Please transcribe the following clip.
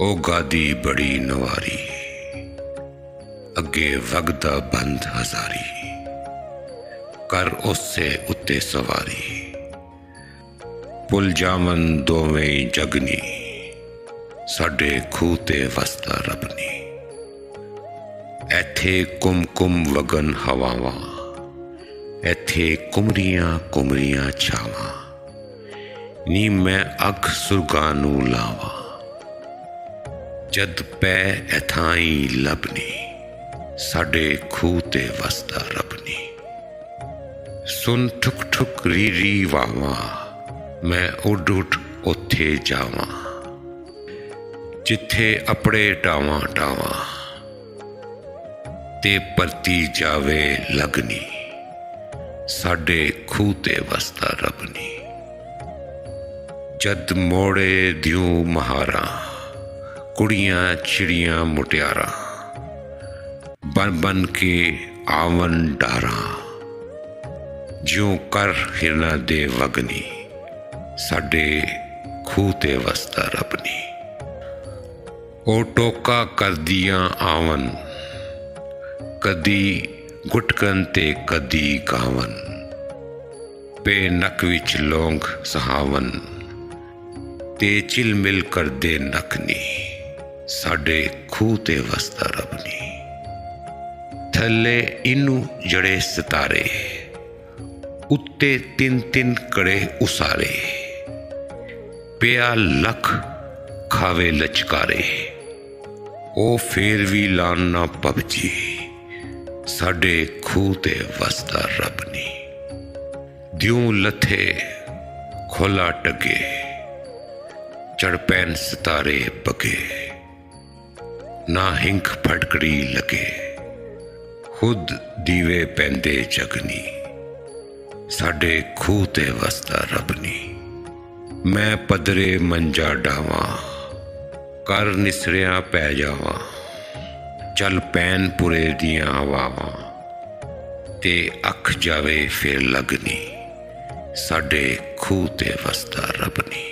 ओ गादी बड़ी नवारी, अगे वगदा बंद हजारी, कर उससे उत्ते सवारी। पुल जावन दोवें जगनी, साडे खूह ते वसदा रबनी। एथे कुम कुम वगन हवावां, एथे कुमरियां कुमरियां छावां। नी मैं अख सुरगां नूं लावां, जद पै एथाई लभनी, साडे खूह ते वसदा रबनी। सुन ठुक ठुक री री वावां, मैं उड उड उत्थे जावां, जिथे अपड़े टावां टावां, ते परती जावे लगनी, साडे खूह ते वसदा रबनी। जद मोड़े दियूं महारां, कुड़ियां चिड़ियां मुटियारां, बन बन के आवन डारां, ज्यों कर हिरना दे वगनी, साडे खूह ते वसदा रबनी। ओ टोका करदियां आवन, कदी गुटकन ते कदी गावन, पे नक विच लौंग सहावन, ते चिलमिल करदे नखनी, साडे खूह ते वसदा रबनी। थल्ले इनू जड़े सितारे, उत्ते तिन तिन कड़े उसारे, पिया लख खावे लचकारे, ओ फेर भी लान ना पबजी, साडे खूह ते वसदा रबनी। द्यूं लथे खोला टगे, चढ़ पैन सितारे बगे, ना हिंक फटकड़ी लगे, खुद दीवे पैंदे जगनी, साडे खूह ते वसदा रबनी। मैं पदरे मंजा डावां, कर निसरियां पै जावां, चल पैन पुरे दियां हवावां, ते अख जावे फिर लगनी, साडे खूह ते वसदा रबनी।